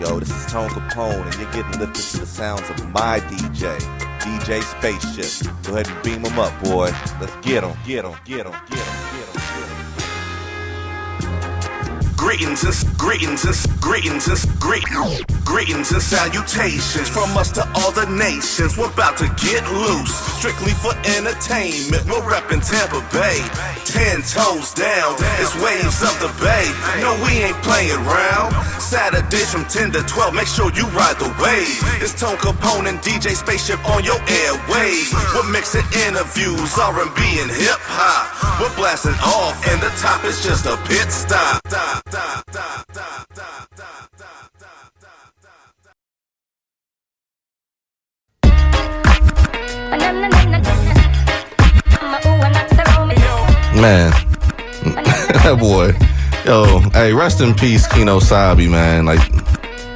Yo, this is Tone Kapone, and you're getting lifted to the sounds of my DJ, DJ Spaceship. Go ahead and beam him up, boy. Let's get him, get him, get him, get him, get him, get him. Greetings and salutations from us to all the nations. We're about to get loose, strictly for entertainment. We're reppin' Tampa Bay, 10 toes down. It's waves of the bay. No, we ain't playing round. Saturdays from 10 to 12. Make sure you ride the wave. It's Tone Kapone and DJ Spaceship on your airwaves. We're mixing interviews, R&B and hip hop. We're blasting off, and the top is just a pit stop. Man, that boy. Yo, hey, rest in peace, Kino Sabi, man. Like,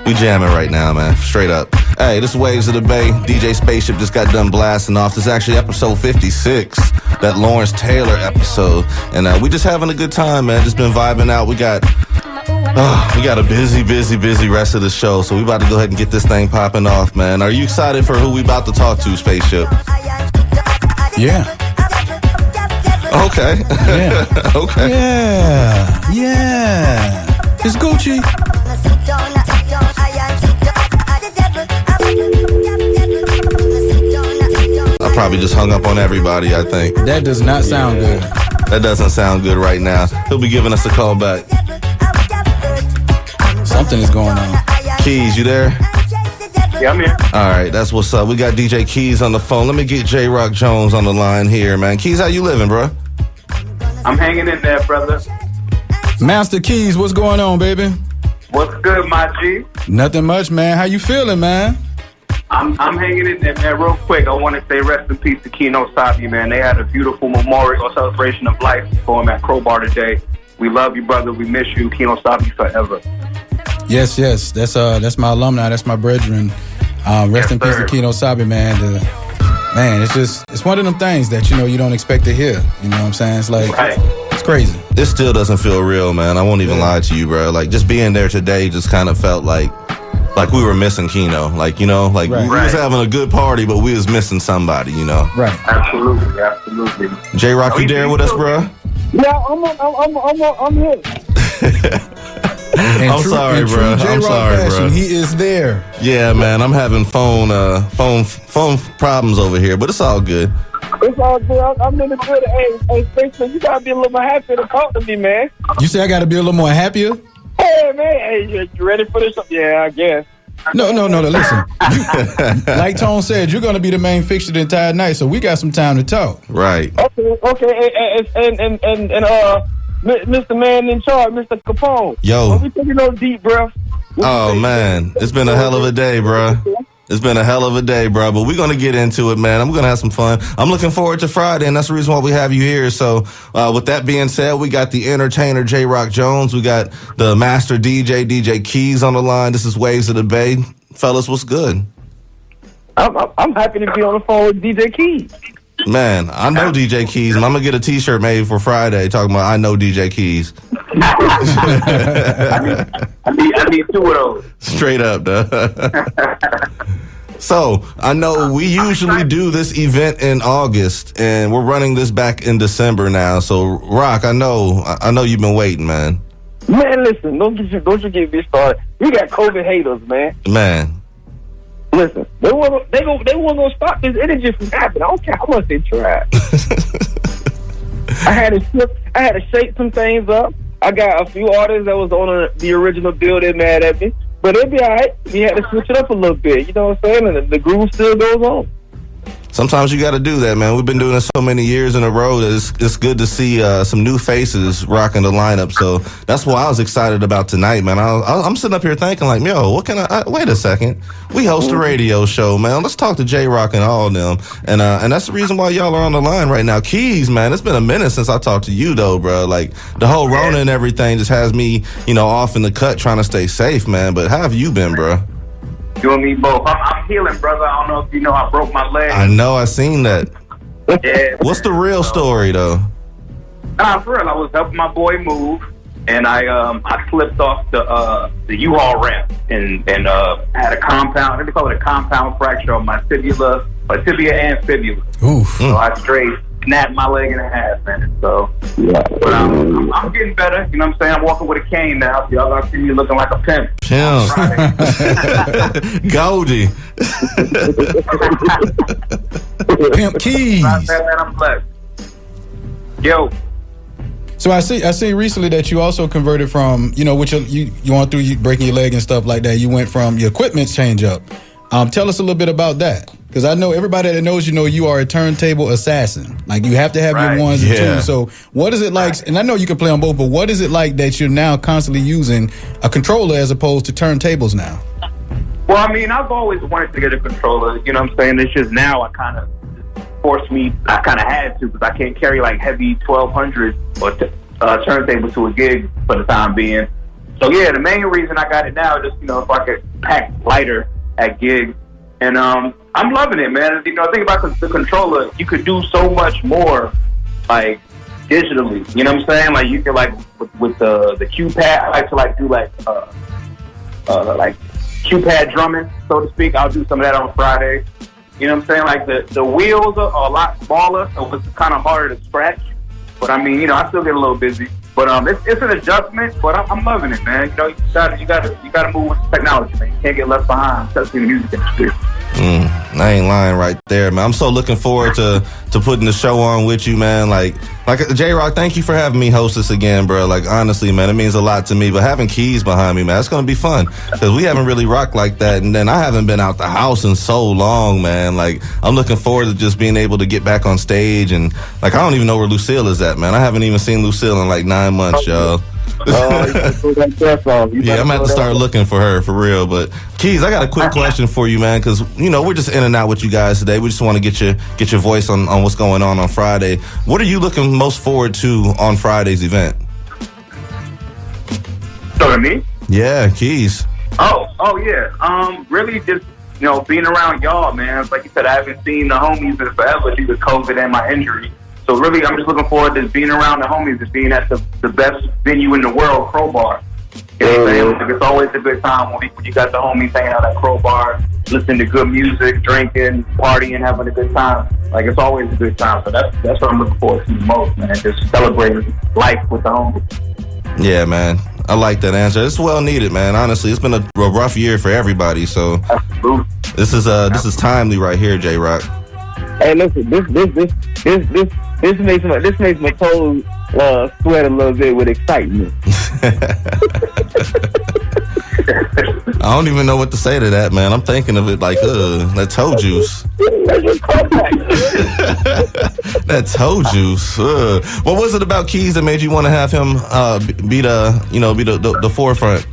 we jamming right now, man. Straight up. Hey, this is Waves of the Bay. DJ Spaceship just got done blasting off. This is actually episode 56, that Lawrence Taylor episode. And we just having a good time, man. Just been vibing out. We got a busy rest of the show. So we about to go ahead and get this thing popping off, man. Are you excited for who we about to talk to, Spaceship? Yeah. Okay. Yeah. Okay. Yeah. It's Gucci. I probably just hung up on everybody, I think. That does not sound good. That doesn't sound good right now. He'll be giving us a call back. Something is going on. Qeys, you there? Yeah, I'm here. All right, that's what's up. We got DJ Qeys on the phone. Let me get Jroc Jones on the line here, man. Qeys, how you living, bro? I'm hanging in there, brother. Master Qeys, what's going on, baby? What's good, my G? Nothing much, man. How you feeling, man? I'm hanging in there, man. Real quick, I want to say rest in peace to Kino Sabi, man. They had a beautiful memorial celebration of life for him at Crowbar today. We love you, brother. We miss you. Kino Sabi forever. Yes. That's my alumni. That's my brethren. Rest in peace to Kino Sabi, man. Man, it's one of them things that, you don't expect to hear. You know what I'm saying? It's like, It's crazy. This still doesn't feel real, man. I won't even lie to you, bro. Like, just being there today just kind of felt like we were missing Kino. Like, we was having a good party, but we was missing somebody, Right. Absolutely. Jroc, you there with us, bro? Yeah, I'm here. I'm sorry, bro. I'm sorry, bro. He is there. Yeah, man. I'm having phone problems over here, but it's all good. It's all good. I'm in the good. Hey, Spaceship, you gotta be a little more happy to talk to me, man. You say I gotta be a little more happier? Hey, man. Hey, you ready for this? Yeah, I guess. No. Listen, like Tone said, you're gonna be the main fixture the entire night, so we got some time to talk. Right. Okay. And Mr. Man in charge, Mr. Kapone. Yo. We taking those deep breaths. Oh, man. It's been a hell of a day, bro. It's been a hell of a day, bro. But we're going to get into it, man. I'm going to have some fun. I'm looking forward to Friday, and that's the reason why we have you here. So with that being said, we got the entertainer, Jroc Jones. We got the master DJ Qeys on the line. This is Waves of the Bay. Fellas, what's good? I'm happy to be on the phone with DJ Qeys. Man, I know DJ Qeys, and I'm going to get a T-shirt made for Friday talking about I know DJ Qeys. I need two of those. Straight up, though. So, I know we usually do this event in August, and we're running this back in December now. So, Rock, I know you've been waiting, man. Man, listen, don't you get me started. We got COVID haters, man. Man. Listen, they weren't gonna stop this energy from happening. I don't care how much they try. I had to shake some things up. I got a few artists that was on the original bill that mad at me, but it'll be all right. We had to switch it up a little bit. You know what I'm saying? And the groove still goes on. Sometimes you got to do that, man. We've been doing this so many years in a row that it's good to see some new faces rocking the lineup. So that's what I was excited about tonight, man. I'm sitting up here thinking like, yo, what can I wait a second. We host a radio show, man. Let's talk to Jroc and all of them. And that's the reason why y'all are on the line right now. Qeys, man, it's been a minute since I talked to you, though, bro. Like, the whole Rona and everything just has me, off in the cut trying to stay safe, man. But how have you been, bro? You and me both. I'm healing, brother. I don't know if you know I broke my leg. I know. I seen that. Yeah. What's the real story, though? For real. I was helping my boy move. and I slipped off the U-Haul ramp and had a compound. They call it a compound fracture on my tibia and fibula. Oof. So I straight snapped my leg in half, man. So, but I'm getting better. You know what I'm saying? I'm walking with a cane now. Y'all gonna see me looking like a pimp. Pimp. Goldie. Pimp Qeys. Man, I'm blessed. Yo. So I see recently that you also converted from, with you went through you breaking your leg and stuff like that. You went from your equipment change up. Tell us a little bit about that. Because I know everybody that knows you are a turntable assassin. Like, you have to have your ones and twos. So what is it like, and I know you can play on both, but what is it like that you're now constantly using a controller as opposed to turntables now? Well, I mean, I've always wanted to get a controller. You know what I'm saying? It's just now I kind of had to, because I can't carry like heavy 1200 or turntable to a gig for the time being. So yeah, the main reason I got it now is just, so I could pack lighter at gigs. And I'm loving it, man. Think about the controller. You could do so much more, like, digitally. You know what I'm saying? Like, you could, like, with the Q-pad, I like to, like, do, like Q-pad drumming, so to speak. I'll do some of that on Friday. You know what I'm saying? Like, the wheels are a lot smaller, so it's kind of harder to scratch. But, I mean, I still get a little busy. But it's an adjustment, but I'm loving it, man. You gotta move with technology, man. You can't get left behind, especially in the music industry. I ain't lying right there, man. I'm so looking forward to putting the show on with you, man. Like Jroc, thank you for having me host this again, bro. Like, honestly, man, it means a lot to me. But having Qeys behind me, man, it's gonna be fun, because we haven't really rocked like that, and then I haven't been out the house in so long, man. Like, I'm looking forward to just being able to get back on stage, and like, I don't even know where Lucille is at, man. I haven't even seen Lucille in like 9 months, y'all. Yeah, I'm gonna have to start looking for her, for real. But Qeys, I got a quick question for you, man, because we're just in and out with you guys today. We just want to get your voice on what's going on Friday. What are you looking most forward to on Friday's event? So me? Yeah, Qeys. Oh yeah. Really just being around y'all, man. Like you said, I haven't seen the homies in forever due to COVID and my injury. So really, I'm just looking forward to being around the homies and being at the best venue in the world, Crowbar. You know what I'm saying? Like, it's always a good time when you got the homies hanging out at Crowbar, listening to good music, drinking, partying, having a good time. Like, it's always a good time. So that's what I'm looking forward to the most, man. Just celebrating life with the homies. Yeah, man. I like that answer. It's well needed, man. Honestly, it's been a rough year for everybody. So this is timely right here, Jroc. Hey, listen, this makes my toes sweat a little bit with excitement. I don't even know what to say to that, man. I'm thinking of it like, that toe juice. That toe juice. What was it about Qeys that made you want to have him be the forefront?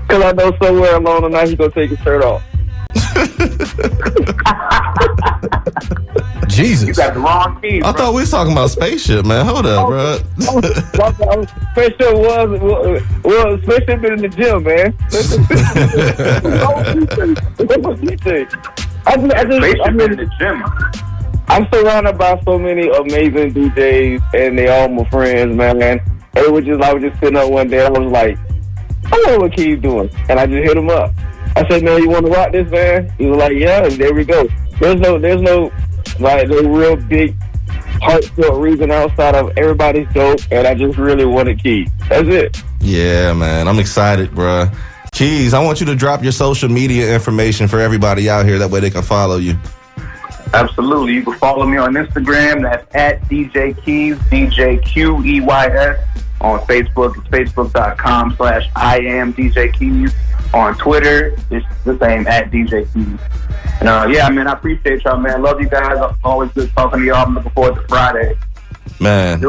Because I know somewhere along the night he's gonna take his shirt off. Jesus. You got the wrong Qeys, I thought we was talking about Spaceship, man. Hold up, bro. Spaceship was Spaceship been in the gym, man. I'm in the gym. I'm surrounded by so many amazing DJs, and they all my friends, man. And I was just sitting up one day, and I was like, I wonder what Qeys doing, and I just hit him up. I said, man, you want to rock this, man? He was like, yeah, and there we go. There's no like the real big heartfelt reason outside of everybody's dope, and I just really wanted Qeys. That's it. Yeah, man, I'm excited, bro. Qeys, I want you to drop your social media information for everybody out here. That way they can follow you. Absolutely. You can follow me on Instagram. That's at DJ Qeys, DJ Qeys. On Facebook, it's facebook.com/I am DJ Qeys. On Twitter, it's the same, at DJ Qeys. And yeah, man, I appreciate y'all, man. Love you guys. I'm always good talking to y'all. I'm looking forward to Friday. Man,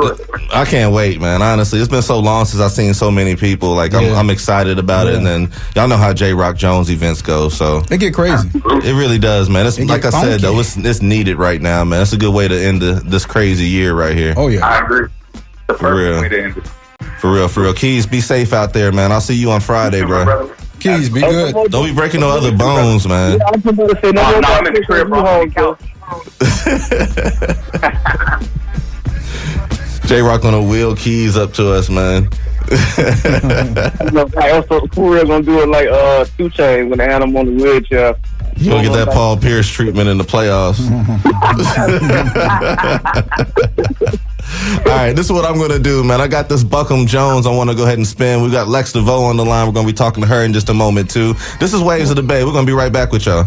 I can't wait, man. Honestly, it's been so long since I've seen so many people. Like, I'm excited about it. And then y'all know how Jroc Jones events go. So they get crazy. It really does, man. It's like I said, though, it's needed right now, man. It's a good way to end this crazy year right here. Oh yeah, I agree. The perfect way to end it. For real. Qeys, be safe out there, man. I'll see you on Friday, bro. Qeys, be good. Don't be breaking no other bones, man. Yeah, I'm going to say no. I'm in the crib, bro. On the couch. Jroc gonna wheel Qeys up to us, man. Also, for real, gonna do it like 2 Chainz when they had him on the wheelchair. You gonna get that Paul Pierce treatment in the playoffs. All right, this is what I'm gonna do, man. I got this Buckham Jones I want to go ahead and spin. We got Lex DeVeaux on the line. We're gonna be talking to her in just a moment too. This is Waves of the Bay. We're gonna be right back with y'all.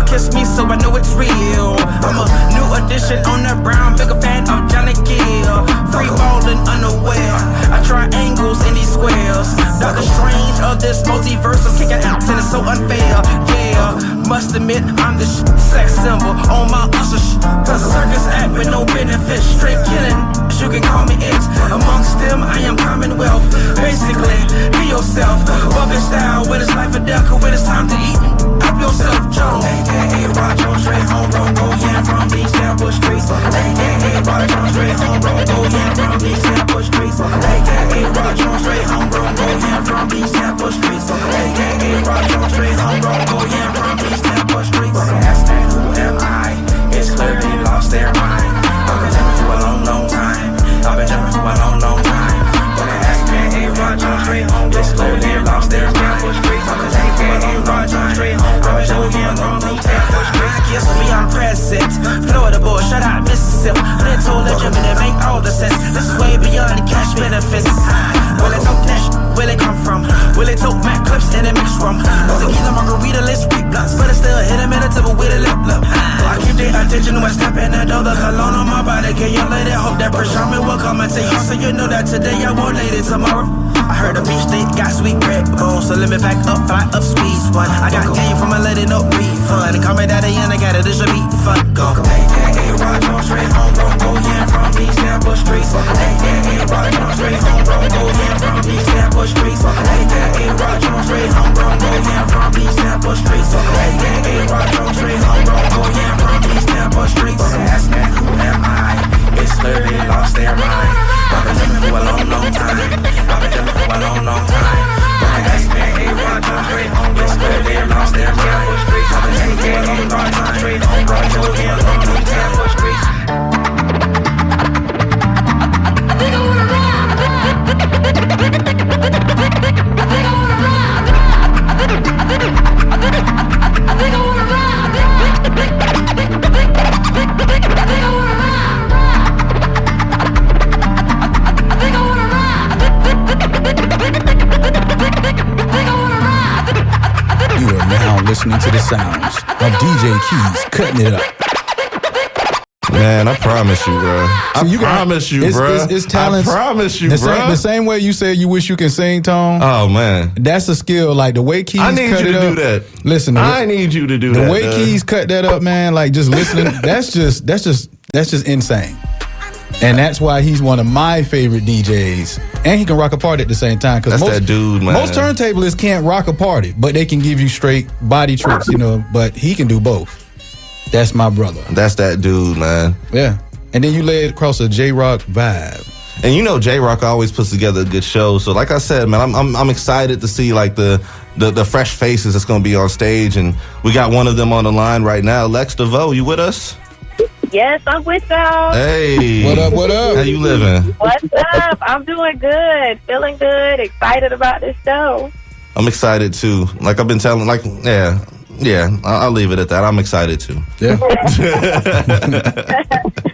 Kiss me so I know it's real. I'm a new addition on the brown, bigger fan of Johnny Gill. Free balling unaware. I try angles in these squares. Doctor Strange of this multiverse, I'm kicking out and it's so unfair. Yeah, must admit I'm the sex symbol on my usher cause a circus act with no benefits. Straight killing, you can call me it. Amongst them I am Commonwealth. Basically, be yourself. Buffet style when it's life or death, when it's time to eat. Help yourself, Joe. AKA Rod Jones, straight homegrown, go yeah from these Tampa streets. AKA Rod Jones, straight homegrown, go yeah from these Tampa streets. AKA Rod Jones, straight homegrown, go yeah from these Tampa streets. AKA Rod Jones, straight homegrown, go yeah from these Tampa streets. Asking who am I? It's clear they lost their mind. I've been jumping for a long, long time. I've been jumping for a long, long time. When they ask me, hey, Rod Jones, straight homegrown, it's clear they lost their mind. I've been jumping for a long, Rod Jones, straight homegrown. Kiss me, I'm present. Florida boy, shut out Mississippi. They told the German that make all the sense. This is way beyond the cash benefits. Where they talk that where they come from? Where they talk Mac clips and they mix rum? Tequila margarita, let's read blunts, but it's still hit them in the table with a lip. I keep their attention when stepping the door. The cologne on my body, get your lady. Hope that pressure me will come and take you. So you know that today I won't lady tomorrow. I heard the beach state got sweet bread bones, so let me back up, fly up, squeeze one. I got game from a lady, no refund. Call me daddy and I got it, this should be fun. Go. AKA Rod Jones, straight homegrown, go yeah from these Tampa streets. AKA Rod Jones, straight homegrown, go yeah from these Tampa streets. AKA Rod Jones, straight homegrown, go yeah from these Tampa streets. AKA Rod Jones, straight homegrown, go yeah from these Tampa streets. Asking who am I? It's clear they lost their mind. I've been jumping for a long, long time. I've been jumping for a long, long time. When I ask me, hey, Rod Jones, straight home, it's clear they lost their mind. I've been jumping for a long, long time. Straight home, Rod Jones, straight home, long Tampa streets. I think I wanna ride. I think I wanna ride. I think I wanna ride. You are now listening to the sounds of DJ Qeys cutting it up. Man, I promise you, bro. I promise you, bro. It's talent. I promise you, bro. The same way you said you wish you can sing, Tone. Oh man, that's a skill. Like the way Qeys I need cut you it to up. do that. Listen, I need you to do the that. The way Qeys cut that up, man. Like just listening. that's just insane. And that's why he's one of my favorite DJs. And he can rock a party at the same time. That's that dude, man. Most turntablists can't rock a party, but they can give you straight body tricks, you know. But he can do both. That's my brother. That's that dude, man. Yeah. And then you lay it across a Jroc vibe. And you know Jroc always puts together a good show. So like I said, man, I'm excited to see like the fresh faces that's gonna be on stage. And we got one of them on the line right now. Lex DeVeaux, you with us? Yes, I'm with y'all. Hey. What up, what up? How you living? What's up? I'm doing good. Feeling good. Excited about this show. I'm excited too. Like I've been telling, like, yeah. Yeah, I'll leave it at that. I'm excited too. Yeah.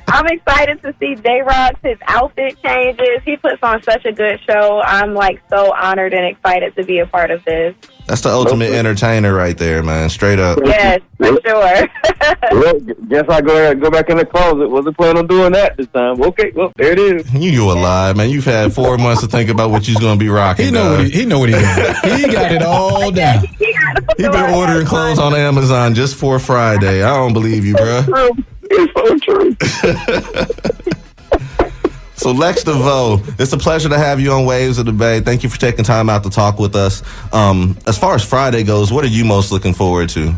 I'm excited to see Jroc. His outfit changes. He puts on such a good show. I'm like so honored and excited to be a part of this. That's the ultimate entertainer right there, man. Straight up. Yes, for sure. Well, guess I go back in the closet. Wasn't planning on doing that this time. Okay, well, there it is. You a lie, man. You've had 4 months to think about what you're going to be rocking. He know what he doing. He got it all down. He been ordering clothes on Amazon just for Friday. I don't believe you, bro. It's so true. So Lex DeVeaux, it's a pleasure to have you on Waves of the Bay. Thank you for taking time out to talk with us. As far as Friday goes, what are you most looking forward to?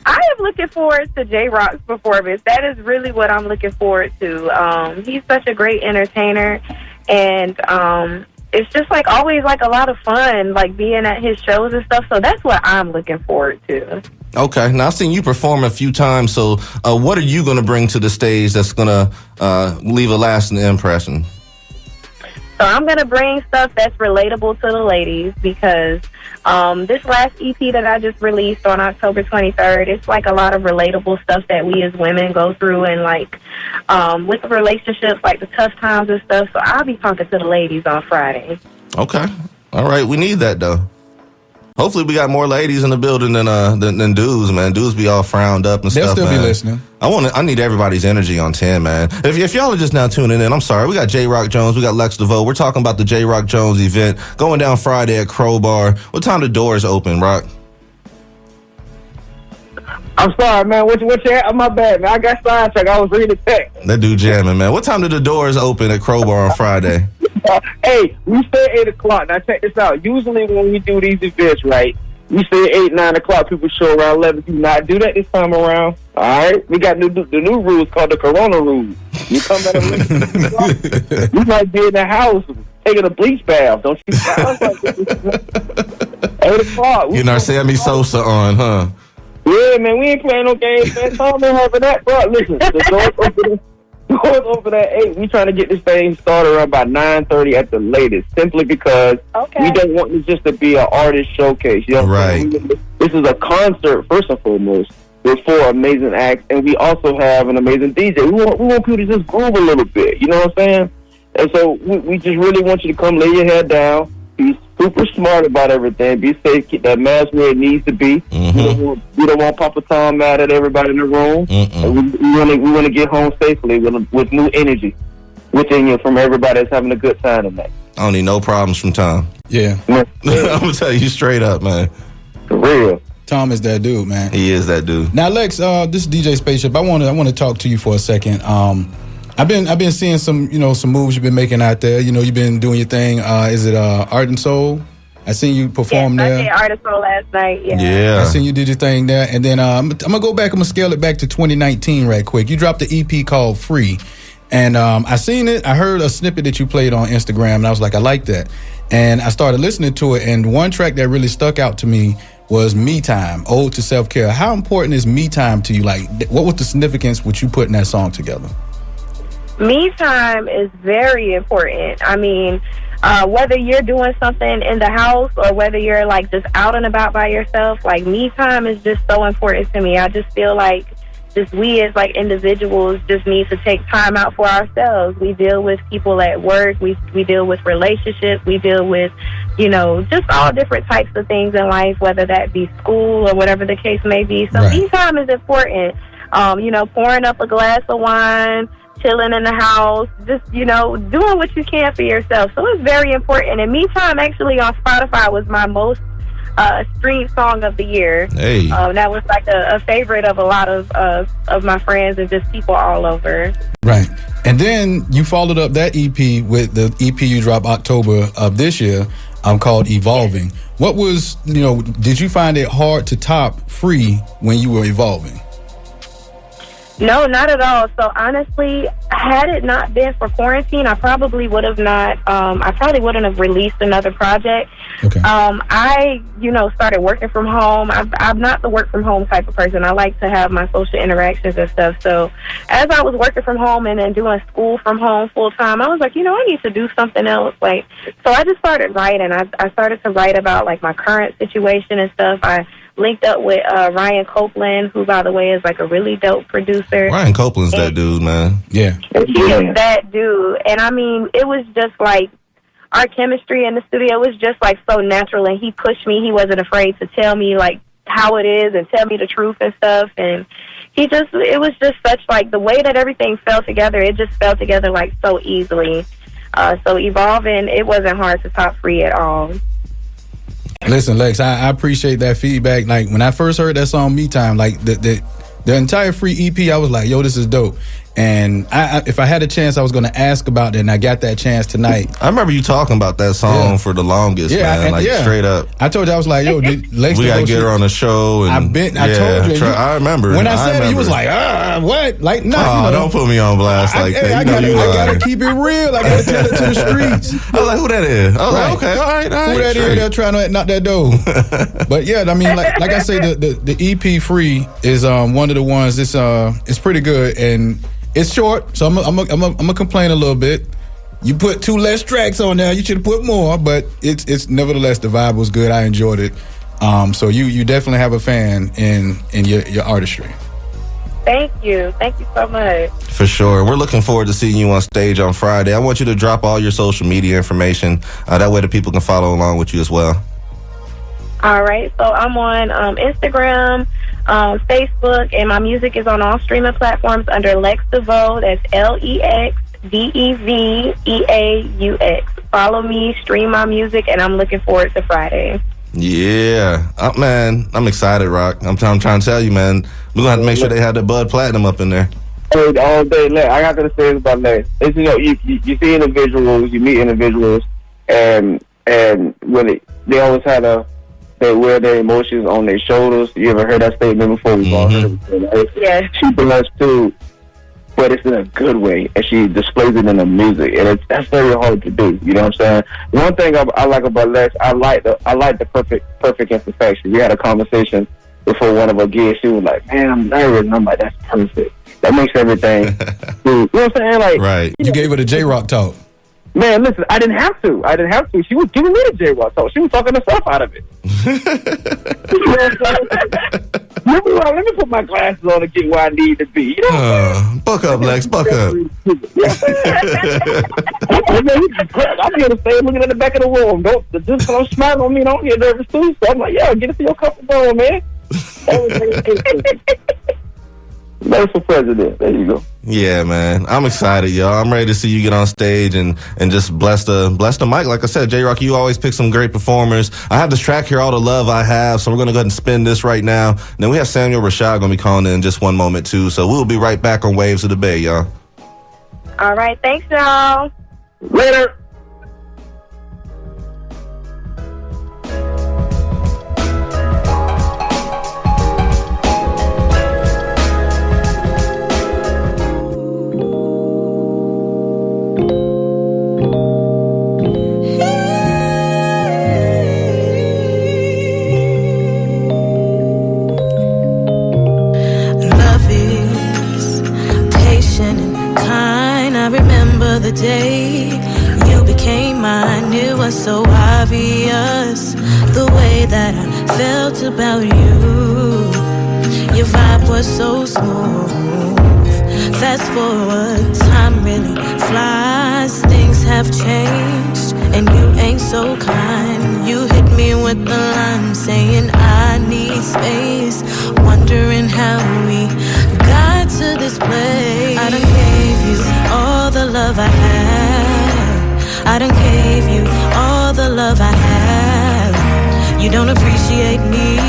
I am looking forward to Jroc's performance. That is really what I'm looking forward to. He's such a great entertainer, and it's just like always like a lot of fun, like being at his shows and stuff. So that's what I'm looking forward to. Okay. Now, I've seen you perform a few times. So what are you going to bring to the stage that's going to leave a lasting impression? So I'm going to bring stuff that's relatable to the ladies because this last EP that I just released on October 23rd, it's like a lot of relatable stuff that we as women go through and like with the relationships, like the tough times and stuff. So I'll be talking to the ladies on Friday. Okay. All right. We need that, though. Hopefully we got more ladies in the building than dudes, man. Dudes be all frowned up and They'll stuff, still man. be listening. I need everybody's energy on 10, man. If y'all are just now tuning in, I'm sorry. We got Jroc Jones. We got Lex DeVeaux. We're talking about the Jroc Jones event going down Friday at Crowbar. What time the doors open, Rock? I'm sorry, man. What you at? My bad, man. I got sidetracked. I was reading the text. That dude jamming, man. What time do the doors open at Crowbar on Friday? Hey, we say 8 o'clock. Now, check this out. Usually when we do these events, right, we say 8, 9 o'clock. People show around 11. Do not do that this time around. All right? We got the new rules called the Corona rules. You come at 11 o'clock, you might be in the house taking a bleach bath. Don't you? 8 o'clock. Getting our Sammy Sosa on, huh? Yeah, man, we ain't playing no games, man. Tom ain't having that, bro. Listen, the doors open at 8. We trying to get this thing started around by 9:30 at the latest, simply because we don't want this just to be an artist showcase. You know what I'm saying? This is a concert, first and foremost, with 4 amazing acts, and we also have an amazing DJ. We want people to just groove a little bit, you know what I'm saying? And so we just really want you to come lay your head down, be super smart about everything, be safe, keep that mask where it needs to be. Mm-hmm. We don't want Papa Tom mad at everybody in the room. And we want to get home safely with new energy within you from everybody that's having a good time tonight. I don't need no problems from Tom. Yeah. I'm going to tell you straight up, man. For real. Tom is that dude, man. He is that dude. Now, Lex, this is DJ Spaceship. I want to talk to you for a second. I've been seeing some moves you've been making out there. You know, you've been doing your thing. Is it Art and Soul? I seen you perform there. I did Art and Soul last night. Yeah. I seen you did your thing there, and then I'm gonna go back. I'm gonna scale it back to 2019 right quick. You dropped the EP called Free, and I seen it. I heard a snippet that you played on Instagram, and I was like, I like that. And I started listening to it, and one track that really stuck out to me was Me Time, Ode to Self-Care. How important is Me Time to you? Like, what was the significance with you putting that song together? Me time is very important. I mean, whether you're doing something in the house or whether you're like just out and about by yourself, like me time is just so important to me. I just feel like just we as like individuals just need to take time out for ourselves. We deal with people at work. We deal with relationships. We deal with, just all different types of things in life, whether that be school or whatever the case may be. So me time is important. Pouring up a glass of wine, chilling in the house, just, doing what you can for yourself. So it's very important. And Me Time actually on Spotify was my most streamed song of the year. Hey. That was like a favorite of a lot of my friends and just people all over. Right. And then you followed up that EP with the EP you dropped October of this year called Evolving. What was, did you find it hard to top Free when you were evolving? No, not at all. So honestly, had it not been for quarantine, I probably would have not. I probably wouldn't have released another project. Okay. I, started working from home. I'm not the work from home type of person. I like to have my social interactions and stuff. So as I was working from home and then doing school from home full time, I was like, I need to do something else. So I just started writing. I started to write about like my current situation and stuff. I linked up with Ryan Copeland, who, by the way, is like a really dope producer. Ryan Copeland's that dude, man. Yeah. He is that dude. And I mean, it was just like our chemistry in the studio was just like so natural, and he pushed me. He wasn't afraid to tell me like how it is and tell me the truth and stuff. And it was just such like the way that everything fell together. It just fell together like so easily. So evolving, it wasn't hard to top Free at all. Listen, Lex, I appreciate that feedback. Like when I first heard that song, Me Time, like the entire Free EP, I was like, yo, this is dope. And if I had a chance, I was going to ask about it, and I got that chance tonight. I remember you talking about that song for the longest, man. Like straight up. I told you, I was like, yo, Lex, we got to get her on the show. And I told you. I remember. When I said it, he was like, what? Like, no. Oh, don't put me on blast like that. I got to keep it real. I got to tell it to the streets. I was like, who that is? I was like, okay, all right. Who that is? They're trying to knock that door. But yeah, I mean, like I say, the EP Free is one of the ones. It's pretty good, and it's short, so I'm gonna complain a little bit. You put 2 less tracks on there. You should have put more, but it's nevertheless the vibe was good. I enjoyed it. So you definitely have a fan in your artistry. Thank you so much. For sure. We're looking forward to seeing you on stage on Friday. I want you to drop all your social media information. That way the people can follow along with you as well. All right. So I'm on Instagram, Facebook, and my music is on all streaming platforms under Lex DeVeaux. That's LexDeveaux. Follow me, stream my music, and I'm looking forward to Friday. Yeah. Man, I'm excited, Rock. I'm trying to tell you, man. We're going to have to make sure they have the Bud Platinum up in there. Hey, all day, Lex. I got to say this about Lex. It's, you see individuals, you meet individuals, and when they always they wear their emotions on their shoulders. You ever heard that statement before? We've all heard it, right? Yeah. She blessed too, but it's in a good way, and she displays it in the music, and that's very hard to do. You know what I'm saying? One thing I like about Lex, I like the perfect imperfection. We had a conversation before one of our gigs. She was like, "Man, I'm nervous," and I'm like, "That's perfect. That makes everything." You know what I'm saying? Like, right? You gave her the Jroc talk. Man, listen, I didn't have to. She was giving me the Jroc talk. She was talking herself out of it. Let me put my glasses on and get where I need to be. You know what I'm saying? Buck up, Lex. Buck up. I'm here to stay looking at the back of the room. Just because I'm smiling on me, don't get nervous too. So I'm like, yeah, get it to your comfortable zone, man. That's for president. There you go. Yeah, man. I'm excited, y'all. I'm ready to see you get on stage and just bless the mic. Like I said, Jroc, you always pick some great performers. I have this track here, All the Love I Have, so we're going to go ahead and spin this right now. And then we have Samuel Rashad going to be calling in just one moment, too. So we'll be right back on Waves of the Bay, y'all. All right. Thanks, y'all. Later. The day you became mine, it was so obvious the way that I felt about you. Your vibe was so smooth. Fast forward, time really flies. Things have changed, and you ain't so kind. You hit me with the line saying I need space, wondering how we got to this place. I done gave you all the love I have. I done gave you all the love I have. You don't appreciate me.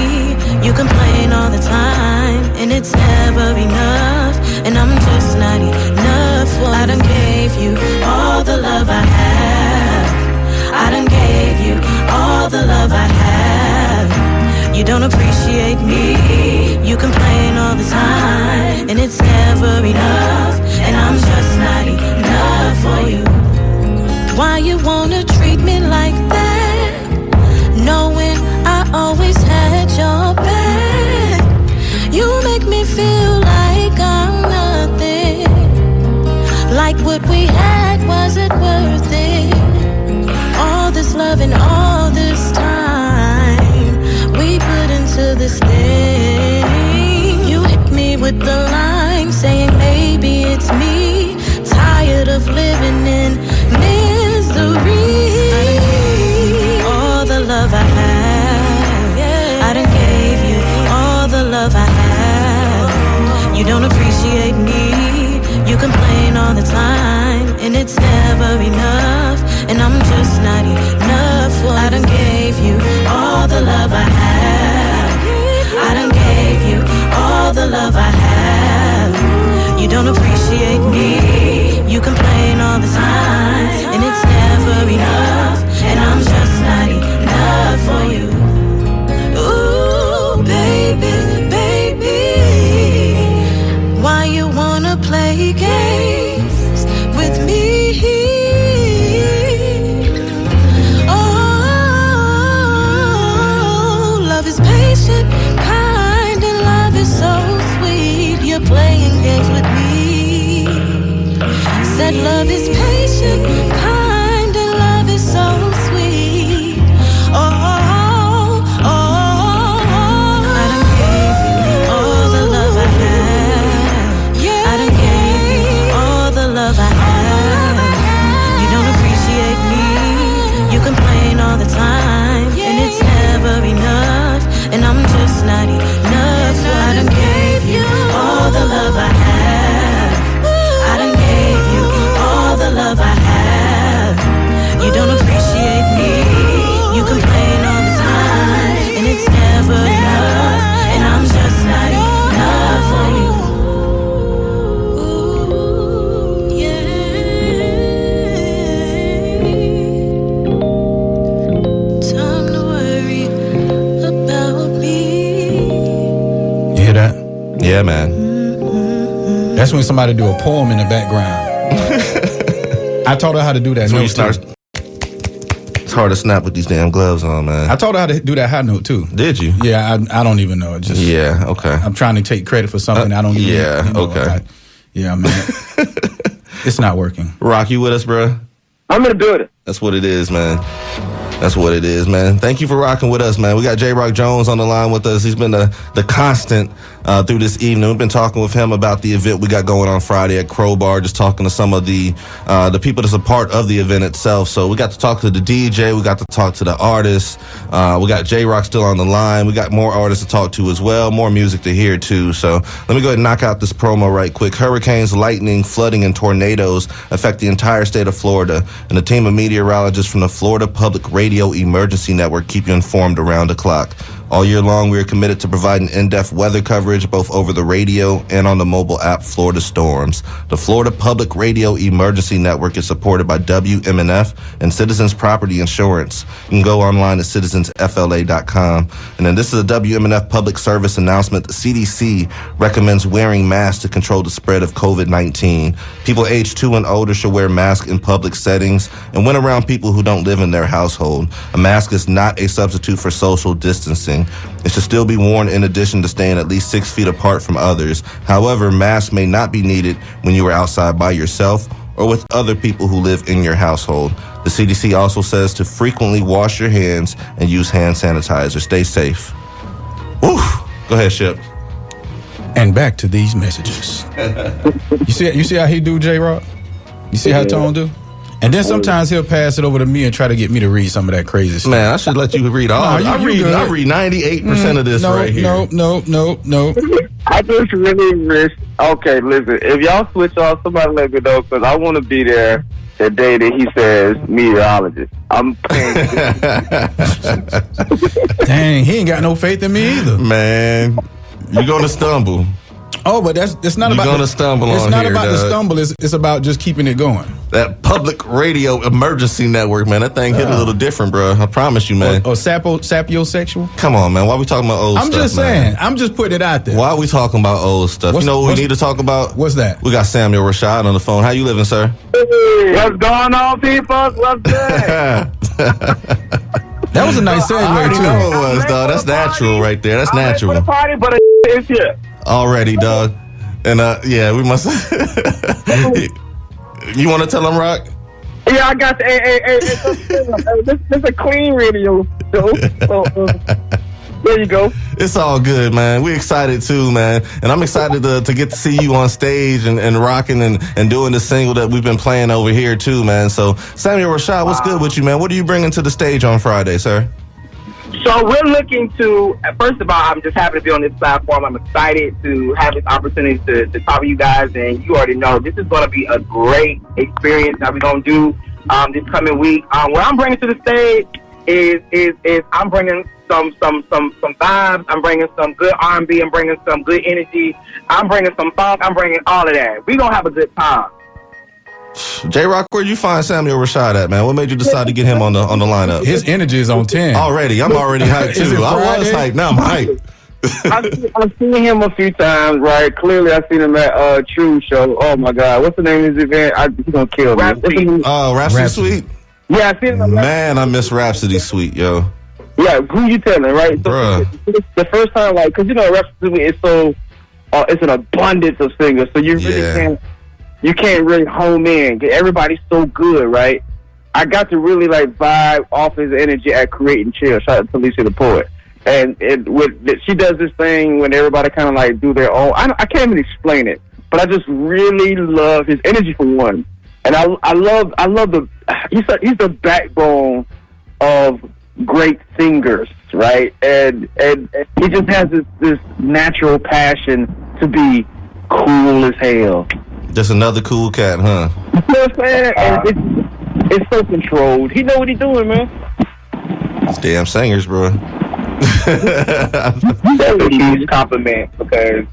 You complain all the time, and it's never enough. And I'm just not enough for you. I done gave you all the love I have. I done gave you all the love I have. You don't appreciate me. You complain all the time, and it's never enough. And I'm just not enough for you. Why you wanna treat me like that, knowing I always had your back? You make me feel like I'm nothing. Like what we had, was it worth it? All this love and all this time we put into this thing. You hit me with the line, saying maybe it's me. Tired of living in misery. All the love I have, I done gave you all the love I have. You don't appreciate me. You complain all the time, and it's never enough. And I'm just not enough for you. I done gave you all the love I have. I done gave you all the love I have. You don't appreciate me. You complain all the time, and it's never enough. And I'm just not enough for you. Ooh, baby, baby, why you wanna play games with me? Oh, love is patient, kind, and love is so sweet. You're playing games with me. Said love is patient, kind, and love is so sweet. Oh, oh, oh, I done gave you all the love I have. I done gave you all the love I have. You don't appreciate me. You complain all the time, and it's never enough. And I'm just not enough. So I done gave you all the love I have. I done gave you all the love I have. You don't appreciate me. You complain all the time, and it's never enough. And I'm just not enough for you. Ooh, yeah. Time to worry about me. You hear that? Yeah, man. That's when somebody do a poem in the background. I taught her how to do that. That's when you note, start. It's hard to snap with these damn gloves on, man. I taught her how to do that high note too. Did you? Yeah, I don't even know. It just Yeah, okay. I'm trying to take credit for something I don't even yeah, you know, okay. Yeah, man. It's not working. Rock, you with us, bro? I'm gonna do it. That's what it is, man. That's what it is, man. Thank you for rocking with us, man. We got Jroc Jones on the line with us. He's been the constant through this evening. We've been talking with him about the event we got going on Friday at Crowbar, just talking to some of the people that's a part of the event itself. So we got to talk to the DJ. We got to talk to the artists. We got Jroc still on the line. We got more artists to talk to as well, more music to hear too. So let me go ahead and knock out this promo right quick. Hurricanes, lightning, flooding, and tornadoes affect the entire state of Florida, and a team of meteorologists from the Florida Public Radio Emergency Network keep you informed around the clock. All year long, we are committed to providing in-depth weather coverage both over the radio and on the mobile app Florida Storms. The Florida Public Radio Emergency Network is supported by WMNF and Citizens Property Insurance. You can go online at citizensfla.com. And then this is a WMNF public service announcement. The CDC recommends wearing masks to control the spread of COVID-19. People aged 2 and older should wear masks in public settings and when around people who don't live in their household. A mask is not a substitute for social distancing. It should still be worn in addition to staying at least 6 feet apart from others. However, masks may not be needed when you are outside by yourself or with other people who live in your household. The CDC also says to frequently wash your hands and use hand sanitizer. Stay safe. Woo! Go ahead, Shep. And back to these messages. You see how he do, Jroc? You see how Tone do? And then sometimes he'll pass it over to me and try to get me to read some of that crazy stuff. Man, I should let you read all. I read 98% of this right here. No. I just really wish. Okay, listen. If y'all switch off, somebody let me know because I want to be there the day that he says meteorologist. I'm paying. Dang, he ain't got no faith in me either. Man, you're gonna stumble. Oh, but it's not You're about gonna stumble It's on not here, about the dog. stumble. It's about just keeping it going. That Public Radio Emergency Network, man, that thing hit a little different, bro. I promise you, man. Or sapiosexual. Come on, man. Why we talking about old I'm stuff, just man? saying. I'm just putting it out there. Why are we talking about old stuff? You know what we need to talk about? What's that? We got Samuel Rashad on the phone. How you living, sir? What's going on, people? What's good? That was a nice I already segue know too. it was, dog. That's natural right there. That's I'm late for natural. the party, but it's here. Already, dog. And yeah, we must. You want to tell him, Rock? Yeah, I got the. Hey, this is a clean radio show. So, There you go. It's all good, man. We excited too, man. And I'm excited to get to see you on stage and rocking and doing the single that we've been playing over here too, man. So, Samuel Rashad, what's good with you, man? What are you bringing to the stage on Friday, sir? So we're looking to, first of all, I'm just happy to be on this platform. I'm excited to have this opportunity to talk to you guys. And you already know this is going to be a great experience that we're going to do this coming week. What I'm bringing to the stage is I'm bringing some vibes. I'm bringing some good R&B. I'm bringing some good energy. I'm bringing some funk. I'm bringing all of that. We're going to have a good time. Jroc, where'd you find Samuel Rashad at, man? What made you decide to get him on the lineup? His energy is on 10. Already. I'm already hyped, too. I was hyped. Now I'm hyped. I've seen him a few times, right? Clearly, I've seen him at True Show. Oh, my God. What's the name of his event? He's going to kill me. Rhapsody Suite? Yeah, I seen him. Man, I miss Rhapsody Suite, yo. Yeah, who you telling, right? So the first time, like, because, Rhapsody Suite is so, it's an abundance of singers, so you really can't really home in. Everybody's so good, right? I got to really vibe off his energy at Create and Chill. Shout out to Lisa the Poet. And she does this thing when everybody kind of do their own. I can't even explain it, but I just really love his energy for one. And I love he's the backbone of great singers, right? And he just has this natural passion to be cool as hell. Just another cool cat, huh? You know what I'm saying? And it's so controlled. He know what he's doing, man. It's damn singers, bro. That's a huge compliment because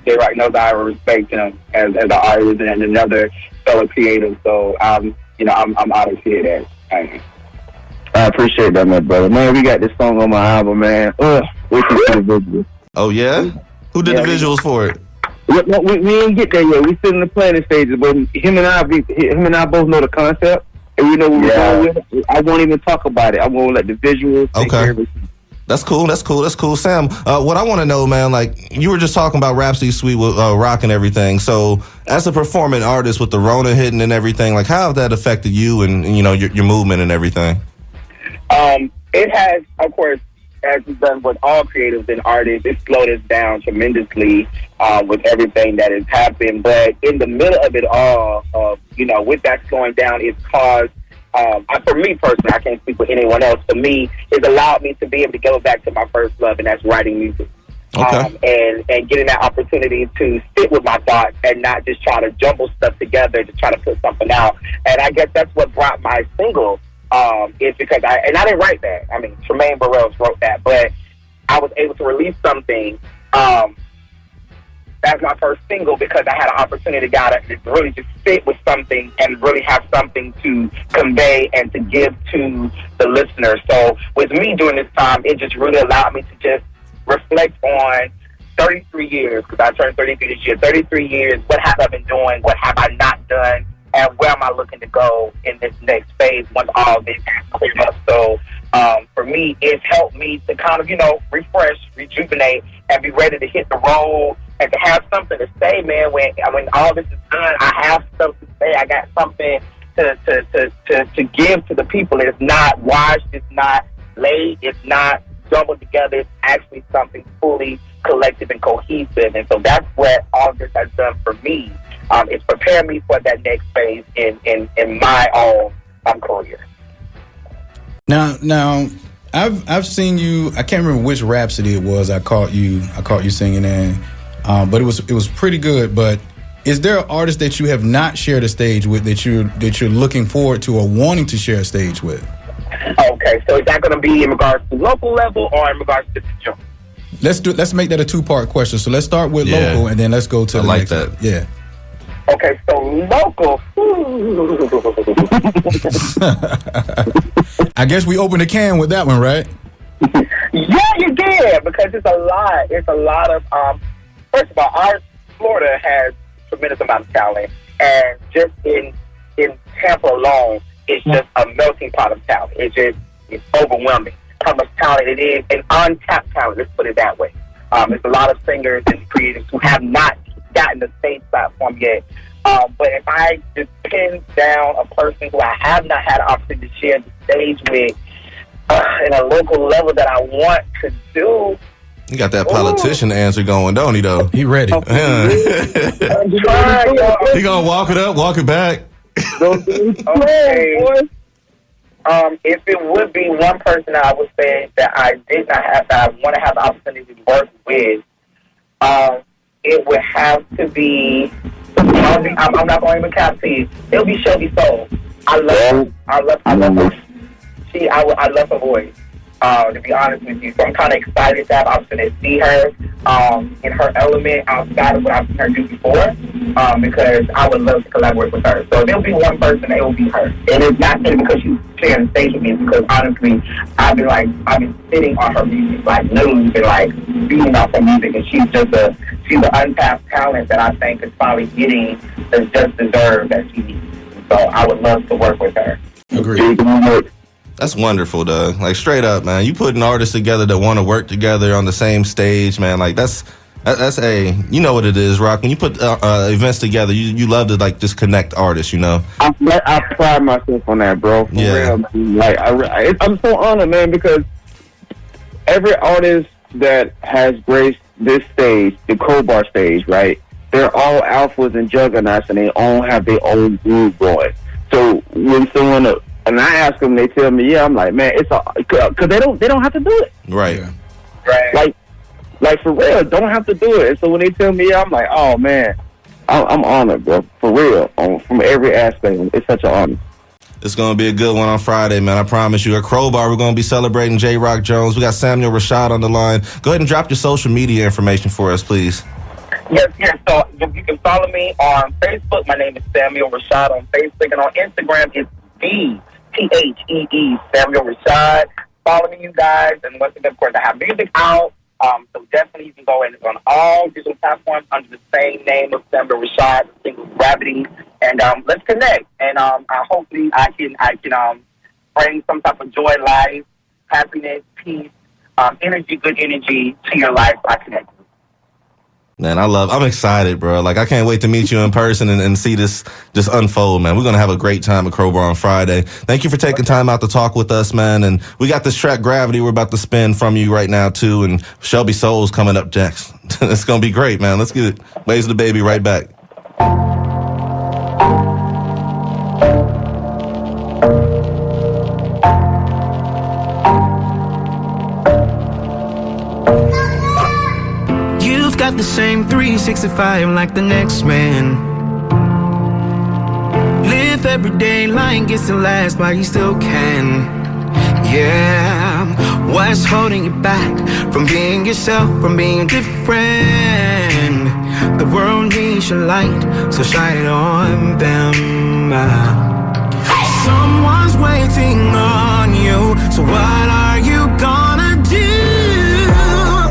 Jroc knows I respect him as an artist and another fellow creative. So I'm honored to hear that. I appreciate that, my brother. Man, we got this song on my album, man. We can see the visuals. Oh yeah? Who did the visuals for it? We didn't get there yet. We still in the planning stages, but him and I both know the concept, and we know what we're going with. I won't even talk about it. I'm going to let the visuals take care of it. That's cool. Sam, what I want to know, man, you were just talking about Rhapsody Suite with rock and everything. So as a performing artist with the Rona hitting and everything, how have that affected you and, your movement and everything? It has, of course, as it's done with all creatives and artists, it slowed us down tremendously with everything that has happened. But in the middle of it all, with that slowing down, it's caused, for me personally, I can't speak for anyone else, for me, it's allowed me to be able to go back to my first love, and that's writing music. Okay. And getting that opportunity to sit with my thoughts and not just try to jumble stuff together to try to put something out. And I guess that's what brought my single. Is because I didn't write that. I mean, Tremaine Burrell wrote that, but I was able to release something as my first single because I had an opportunity to really just sit with something and really have something to convey and to give to the listener. So with me during this time, it just really allowed me to just reflect on 33 years, because I turned 33 this year. 33 years, what have I been doing? What have I not done? And where am I looking to go in this next phase once all this is cleared up? So for me, it's helped me to kind of, refresh, rejuvenate, and be ready to hit the road and to have something to say, man. When all this is done, I have stuff to say. I got something to give to the people. It's not washed. It's not laid. It's not jumbled together. It's actually something fully collective and cohesive. And so that's what all this has done for me. It's prepared me for that next phase in my own career. Now, I've seen you. I can't remember which Rhapsody it was. I caught you singing in, but it was pretty good. But is there an artist that you have not shared a stage with that you're looking forward to or wanting to share a stage with? Okay, so is that going to be in regards to local level or in regards to the show? Let's make that a 2-part question. So let's start with local and then let's go to the next one. Yeah. Okay, so local. I guess we opened a can with that one, right? Yeah, you did, because it's a lot. It's a lot of, first of all, Florida has a tremendous amount of talent, and just in Tampa alone, it's just a melting pot of talent. It's overwhelming how much talent it is, and untapped talent, let's put it that way. There's a lot of singers and creators who have not gotten the stage platform yet. But if I just pin down a person who I have not had an opportunity to share the stage with, in a local level that I want to do. You got that politician answer going, don't he, though? He ready. He gonna walk it up, walk it back. Okay. If it would be one person I would say that I did not have, that I want to have the opportunity to work with, it would have to be, I'm not going to even cap to you. It'll be Shelby Sol. I love her. I love her voice. To be honest with you, so I'm kind of excited to have the opportunity to see her in her element outside of what I've seen her do before, because I would love to collaborate with her. So if there'll be one person, it will be her. And it's not simply because she's sharing the stage with me, because honestly, I've been sitting on her music, like literally been like beating off her music, and she's an untapped talent that I think is finally getting the just deserve that she needs. So I would love to work with her. Agreed. That's wonderful, Doug. Like, straight up, man. You putting artists together that want to work together on the same stage, man. Like, that's you know what it is, Rock. When you put events together, you love to, like, just connect artists, you know? I pride myself on that, bro. For real. Like, I'm so honored, man, because every artist that has graced this stage, the Crowbar stage, right, they're all alphas and juggernauts, and they all have their own groove going. So when someone... And I ask them, they tell me, yeah. I'm like, man, it's because they don't have to do it, right? Yeah. Right. Like for real, don't have to do it. And so when they tell me, yeah, I'm like, oh man, I'm honored, bro, for real, from every aspect. It's such an honor. It's gonna be a good one on Friday, man. I promise you. At Crowbar, we're gonna be celebrating Jroc Jones. We got Samuel Rashad on the line. Go ahead and drop your social media information for us, please. Yes. So you can follow me on Facebook. My name is Samuel Rashad on Facebook, and on Instagram it's THEE, Samuel Rashad. Follow me, you guys. And once again, of course, I have music out. So definitely you can go in on all digital platforms under the same name of Samuel Rashad, Single Gravity. And let's connect. And hopefully I can bring some type of joy, life, happiness, peace, energy, good energy to your life. I connect. Man, I'm excited, bro. Like, I can't wait to meet you in person and see this just unfold, man. We're going to have a great time at Crowbar on Friday. Thank you for taking time out to talk with us, man. And we got this track, Gravity, we're about to spin from you right now, too. And Shelby Sol's coming up next. It's going to be great, man. Let's get it. Waves of the Baby right back. Got the same 365 like the next man. Live every day lying gets to last while you still can. Yeah, what's holding you back from being yourself, from being different? The world needs your light, so shine it on them. Someone's waiting on you, so what are you gonna do?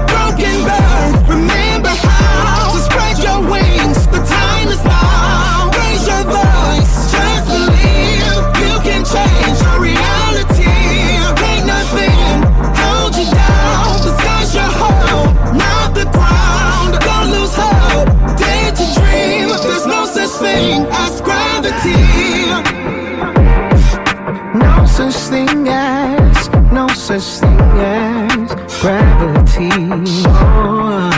Broken bird, remember how to spread your wings. The time is now. Raise your voice, just believe you can change your reality. Ain't nothing hold you down. The sky's your home, not the ground. Don't lose hope, dare to dream. There's no such thing as gravity. No such thing as gravity. Oh,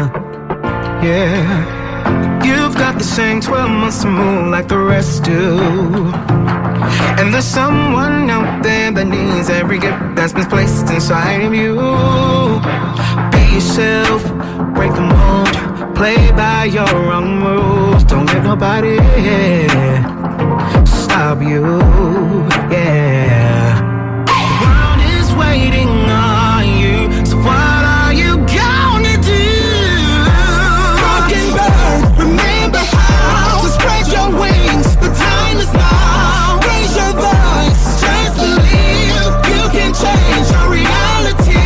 yeah. You've got the same 12 months to move like the rest do. And there's someone out there that needs every gift that's been placed inside of you. Be yourself, break the mold, play by your own rules. Don't let nobody stop you, yeah. The world is waiting on you, so what are you gonna do? Broken bird, remember how to spread your wings. The time is now. Raise your voice, just believe you can change your reality.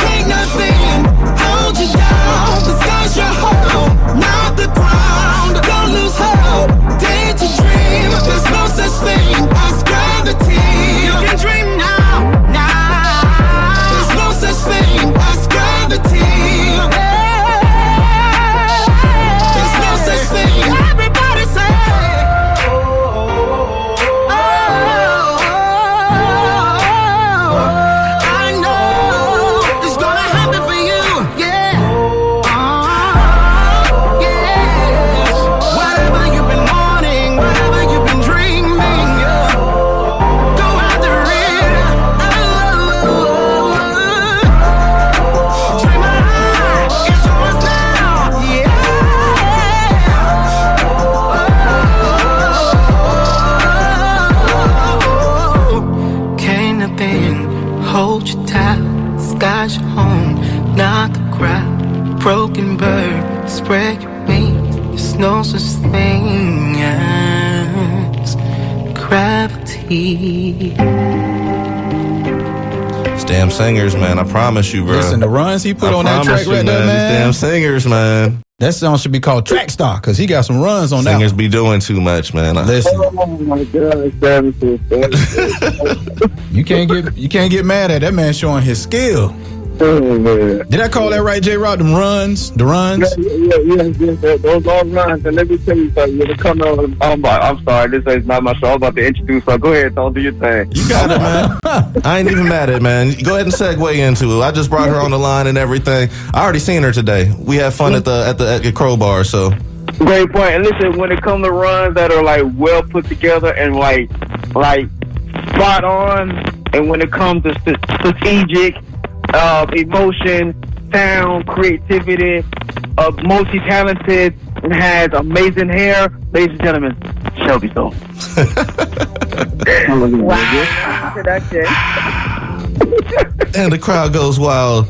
Ain't nothing hold you down. The sky's your home, not the ground. Don't lose hope, dare to dream. There's no such thing as gravity. You can dream now, now. broken bird, spread your wings. There's no such thing as gravity. Damn singers, man. I promise you, bro. Listen, the runs he put on that track right there, man. Damn singers, man. That song should be called Track Star because he got some runs on that. Singers be doing too much, man. Listen. Oh my God, You can't get mad at that man showing his skill. oh, man. Did I call that right, Jroc? The runs? Yeah, those all runs. And let me tell you something. When it comes on, I'm sorry, this is not my show. I'm about to introduce, so go ahead, don't do your thing. You got it, man. I ain't even mad at it, man. Go ahead and segue into it. I just brought her on the line and everything. I already seen her today. We had fun at the Crowbar, so. Great point. And listen, when it comes to runs that are like well put together and like spot on, and when it comes to strategic, emotion, sound, creativity, multi-talented, and has amazing hair, ladies and gentlemen, Shelby Sol. Wow, introduction. And the crowd goes wild.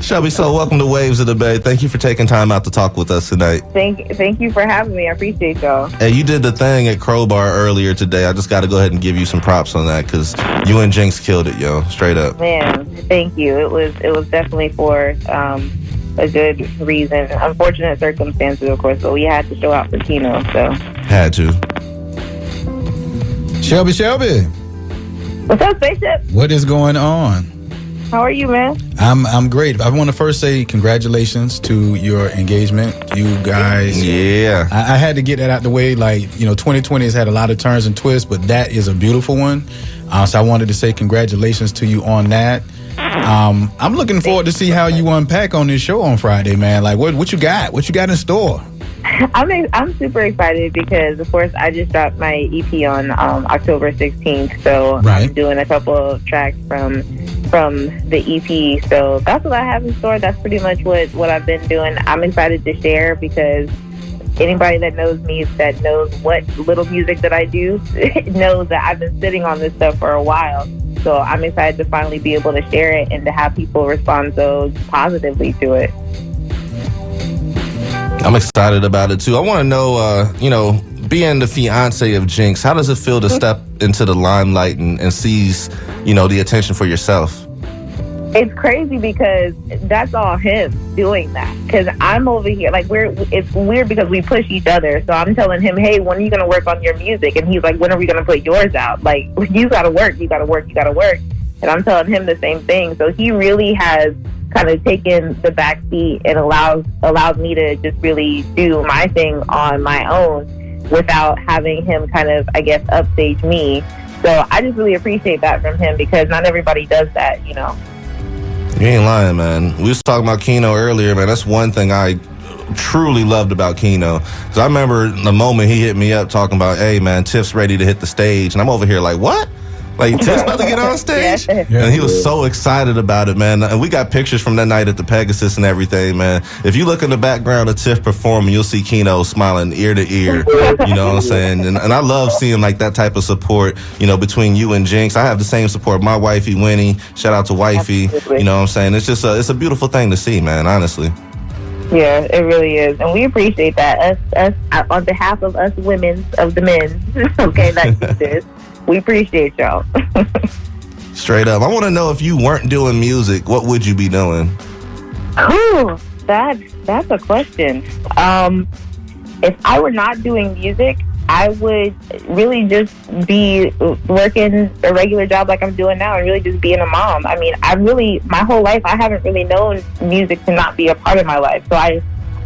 Shelby Sol, welcome to Waves of the Bay. Thank you for taking time out to talk with us tonight. Thank you for having me. I appreciate y'all. Hey, you did the thing at Crowbar earlier today. I just got to go ahead and give you some props on that because you and Jinx killed it, yo. Straight up. Man, thank you. It was definitely for a good reason. Unfortunate circumstances, of course, but we had to show out for Kino, so. Had to. Shelby. What's up, Spaceship? What is going on? How are you, man? I'm great. I want to first say congratulations to your engagement. You guys. Yeah. I had to get that out the way. 2020 has had a lot of turns and twists, but that is a beautiful one. So I wanted to say congratulations to you on that. I'm looking forward to see how you unpack on this show on Friday, man. Like, what you got? What you got in store? I'm super excited because, of course, I just dropped my EP on October 16th. So right. I'm doing a couple of tracks from the EP. So that's what I have in store. That's pretty much what I've been doing. I'm excited to share because anybody that knows me, that knows what little music that I do, knows that I've been sitting on this stuff for a while. So I'm excited to finally be able to share it and to have people respond so positively to it. I'm excited about it too. I want to know, being the fiance of Jinx, how does it feel to step into the limelight and seize, the attention for yourself? It's crazy because that's all him doing that. Because I'm over here, it's weird because we push each other. So I'm telling him, hey, when are you going to work on your music? And he's like, when are we going to put yours out? Like, you got to work. And I'm telling him the same thing. So he really has kind of taken the back seat and allows me to just really do my thing on my own without having him kind of, I guess, upstage me. So I just really appreciate that from him because not everybody does that, You ain't lying, man. We was talking about Kino earlier, man. That's one thing I truly loved about Kino. Because I remember the moment he hit me up talking about, hey, man, Tiff's ready to hit the stage. And I'm over here like, what? Like, Tiff's about to get on stage? Yeah. And he was so excited about it, man. And we got pictures from that night at the Pegasus and everything, man. If you look in the background of Tiff performing, you'll see Kino smiling ear to ear. You know what I'm saying? And I love seeing, that type of support, between you and Jinx. I have the same support. My wifey, Winnie. Shout out to wifey. Absolutely. You know what I'm saying? It's just it's a beautiful thing to see, man, honestly. Yeah, it really is. And we appreciate that. Us on behalf of us women, of the men, okay, that do this. We appreciate y'all. Straight up. I want to know, if you weren't doing music, what would you be doing? Ooh, that's a question. If I were not doing music, I would really just be working a regular job like I'm doing now and really just being a mom. I mean, my whole life, I haven't really known music to not be a part of my life. So I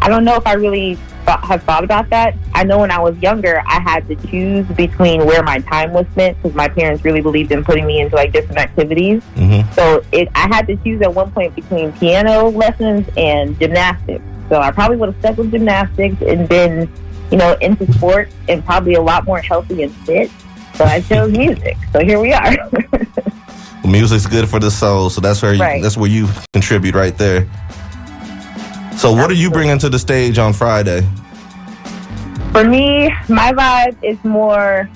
don't know if I really have thought about that. I know when I was younger, I had to choose between where my time was spent because my parents really believed in putting me into different activities. Mm-hmm. So I had to choose at one point between piano lessons and gymnastics. So I probably would have stuck with gymnastics and been, into sports and probably a lot more healthy and fit. So I chose music. So here we are. Well, music's good for the soul, so that's where you contribute right there. So what are you bringing to the stage on Friday? For me, my vibe is more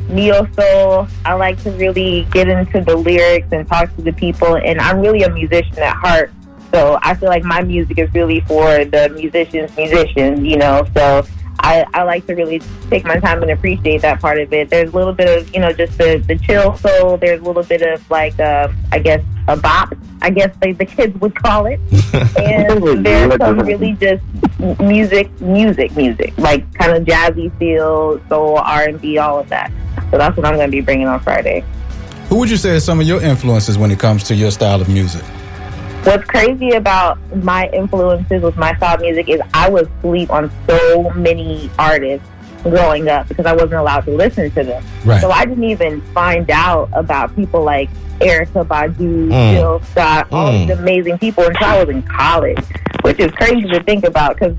neo-soul. I like to really get into the lyrics and talk to the people, and I'm really a musician at heart. So I feel like my music is really for the musicians, you know. So I like to really take my time and appreciate that part of it. There's a little bit of, you know, just the chill soul. There's a little bit of like, I guess, a bop, I guess the kids would call it. And there's some really just music, like kind of jazzy feel, soul, R&B, all of that. So that's what I'm going to be bringing on Friday. Who would you say are some of your influences when it comes to your style of music? What's crazy about my influences with my style of music is I was asleep on so many artists growing up because I wasn't allowed to listen to them. Right. So I didn't even find out about people like Erykah Badu, Jill Scott, all these amazing people until I was in college, which is crazy to think about because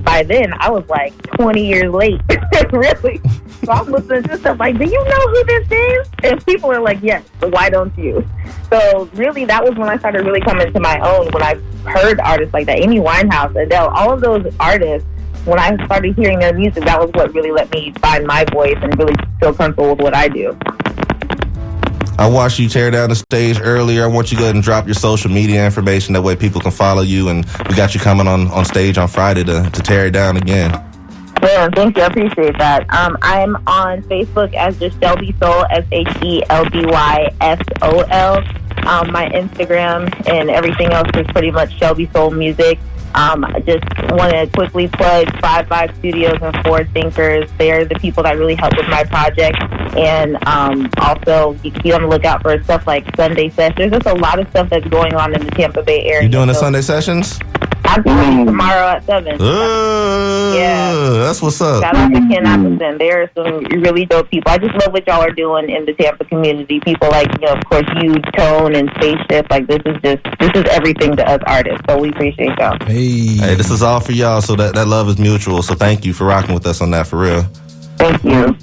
by then I was like 20 years late, really. So I'm listening to stuff like, do you know who this is? And people are like, yes, but why don't you? So really, that was when I started really coming to my own, when I heard artists like that, Amy Winehouse, Adele, all of those artists. When I started hearing their music, that was what really let me find my voice and really feel comfortable with what I do. I watched you tear down the stage earlier. I want you to go ahead and drop your social media information. That way people can follow you. And we got you coming on stage on Friday to tear it down again. Yeah, thank you. I appreciate that. I'm on Facebook as just Shelby Sol, SHELBYSOL. My Instagram and everything else is pretty much Shelby Sol Music. I just want to quickly plug 5 Studios and Forward Thinkers. They're the people that really help with my project. And also, you can be on the lookout for stuff like Sunday Sessions. There's just a lot of stuff that's going on in the Tampa Bay area. You doing the Sunday Sessions? I'm doing tomorrow at 7. Yeah, that's what's up. Shout out to Ken Appleton. There are some really dope people. I just love what y'all are doing in the Tampa community. People like, you know, of course, you, Tone, and Spaceship. Like, this is everything to us artists. So we appreciate y'all. Hey, this is all for y'all. So that love is mutual. So thank you for rocking with us on that, for real. Thank you.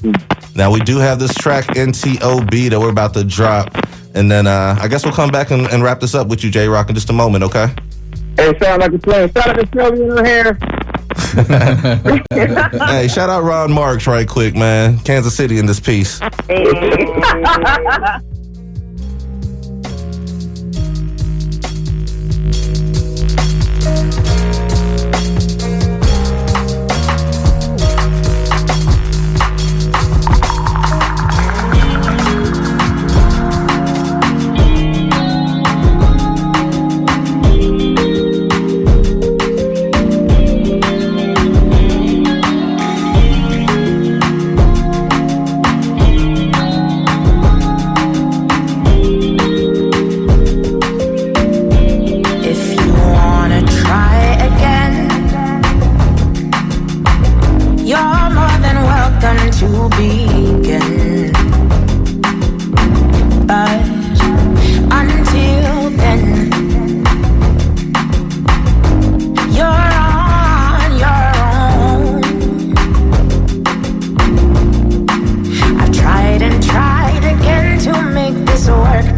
Now we do have this track NTOB that we're about to drop, and then I guess we'll come back and wrap this up with you, Jroc, in just a moment. Okay. Hey, sound like a plan. Shout out to Shelby in her hair. Hey, shout out Ron Marks right quick, man. Kansas City in this piece. Hey.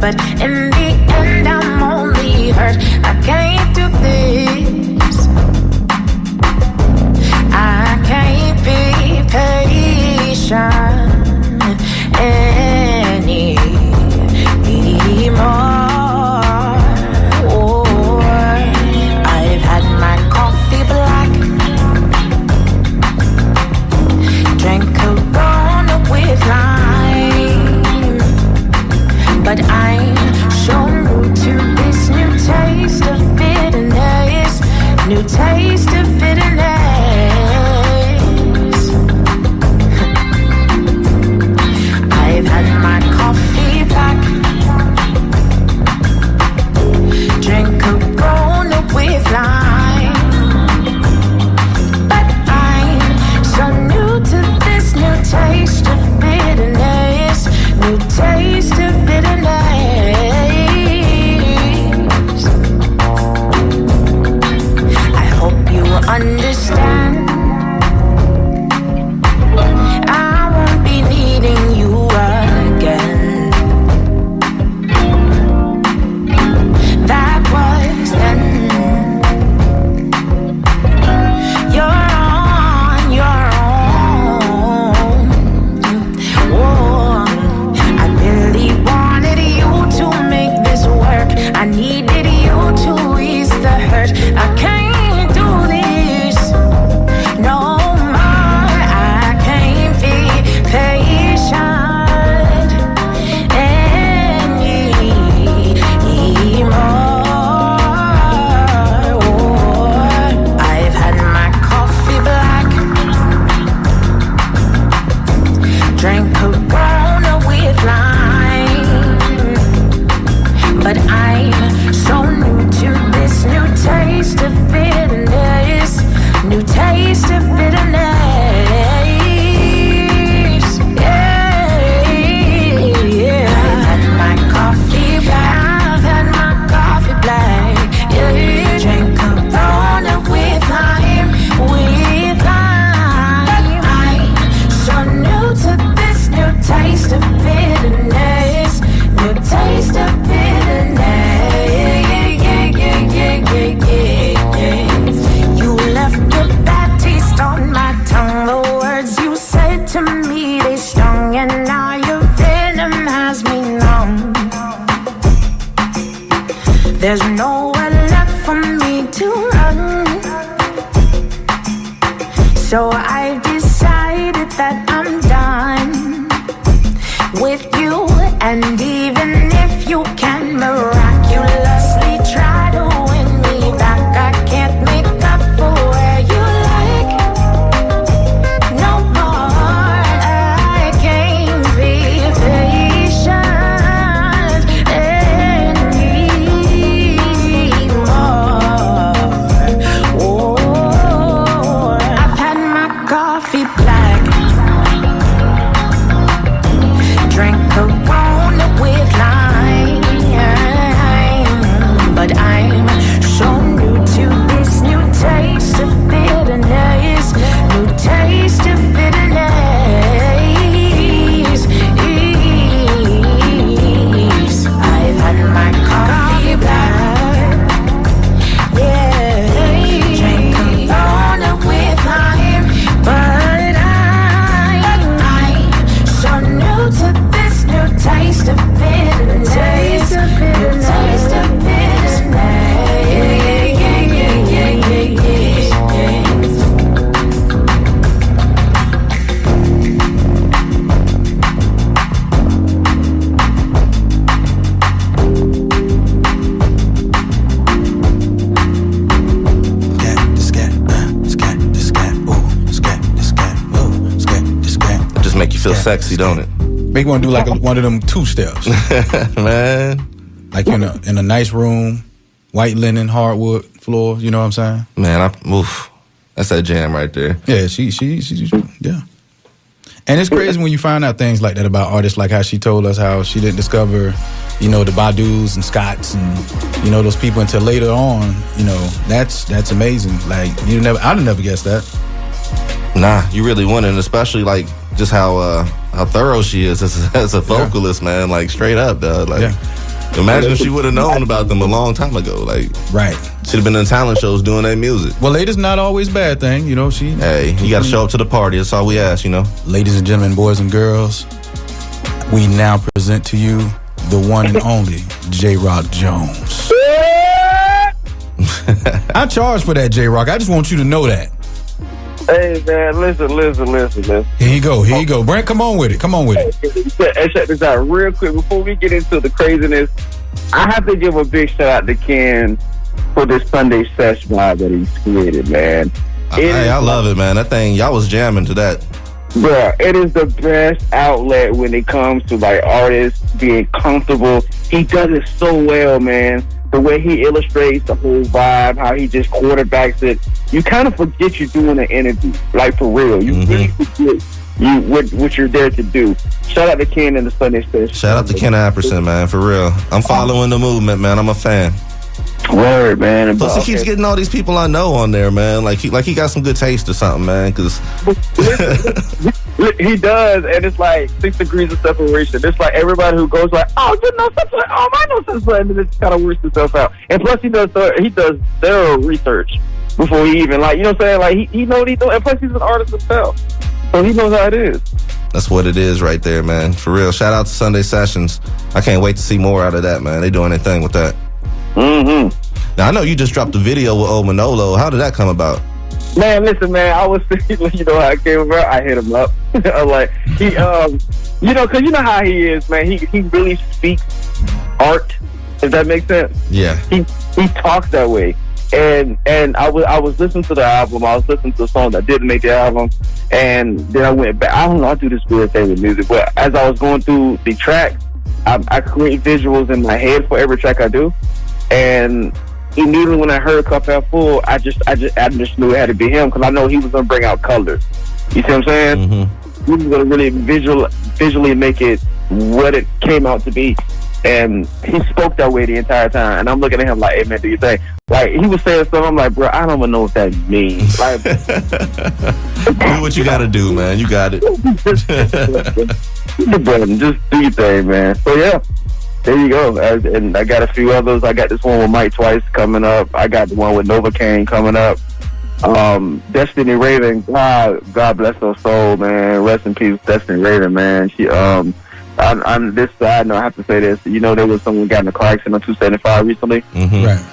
But in the end I'm only hurt. I can't do this. I can't be patient anymore. Oh, I've had my coffee black, drank Corona with lime, but I'm so new to this new taste of bitterness. New taste of bitterness. I've had my coffee black, drink Corona with lime, but I'm so new to this new taste of bitterness. New taste of bitterness. I hope you understand. I won't be needing you again. That was then. You're on your own. Whoa. I really wanted you to make this work. I needed you to ease the run. So I decided that I'm done with you. And even if you can miraculously try to win me back, I can't make up for where you like no more. I can't be patient anymore. Oh, I've had my coffee black, drank Corona with lime, but I'm so new to this new taste of bitterness, new taste of bitterness. I've had my coffee black, yeah, drank Corona with lime, but I'm so new to this new taste of bitterness, new taste of bitterness. Just make you feel sexy, don't it? Make you want to do like one of them two steps. Man. Like in a nice room, white linen, hardwood floor. You know what I'm saying? Man, that's that jam right there. Yeah, she yeah. And it's crazy when you find out things like that about artists, like how she told us how she didn't discover, the Badus and Scotts and, those people until later on. That's amazing. Like, I'd have never guessed that. Nah, you really wouldn't, especially like just how thorough she is as a vocalist, man. Like straight up, dog. Like, imagine if she would have known about them a long time ago. Like, right, she'd have been in talent shows doing their music. Well, late is not always a bad thing, Hey, you got to show up to the party. That's all we ask, Ladies and gentlemen, boys and girls, we now present to you the one and only Jroc Jones. I charge for that, Jroc. I just want you to know that. Hey, man, listen. Here you go. Brent, come on with it. Hey, check this out real quick. Before we get into the craziness, I have to give a big shout out to Ken for this Sunday sesh vibe that he's created, man. I love it, man. That thing, y'all was jamming to that. Bruh, it is the best outlet when it comes to, like, artists being comfortable. He does it so well, man. The way he illustrates the whole vibe, how he just quarterbacks it. You kind of forget you're doing an interview, like for real. You really forget what you're there to do. Shout out to Ken and the Sunday Station. Shout out to Ken Apperson, man, for real. I'm following the movement, man. I'm a fan. Word, man. Plus, he keeps getting all these people I know on there, man. Like he got some good taste or something, man. Because he does, and it's like 6 degrees of separation. It's like everybody who goes like, oh, you know something, oh, I know something, and it just kind of works itself out. And plus, he does thorough research before he even, like, you know what I'm saying? Like, he know what he's doing, and plus he's an artist himself, so he knows how it is. That's what it is right there, man. For real. Shout out to Sunday Sessions. I can't wait to see more out of that, man. They doing their thing with that. Mm-hmm. Now, I know you just dropped a video with old Manolo. How did that come about? Man, listen, man, I was thinking, you know how it came about? I hit him up. I'm like, he, because you know how he is, man. He really speaks art, if that makes sense. Yeah. He talks that way. And I was listening to the album. I was listening to a song that didn't make the album. And then I went back. I don't know, I do this weird thing with music. But as I was going through the tracks, I create visuals in my head for every track I do. And immediately when I heard Cup Half Full, I just knew it had to be him, because I know he was going to bring out colors. You see what I'm saying? Mm-hmm. He was going to really visually make it what it came out to be. And he spoke that way the entire time. And I'm looking at him like, hey, man, do you think? Like, he was saying something, I'm like, bro, I don't even know what that means. Like, do what you got to do, man. You got it. Just do your thing, man. So, yeah. There you go. And I got a few others. I got this one with Mike Twice coming up. I got the one with Novocaine coming up. Destiny Raven, God bless her soul, man. Rest in peace, Destiny Raven, man. She, on this side, I have to say this. You know, there was someone got in a car accident on 275 recently. Mm-hmm. Right.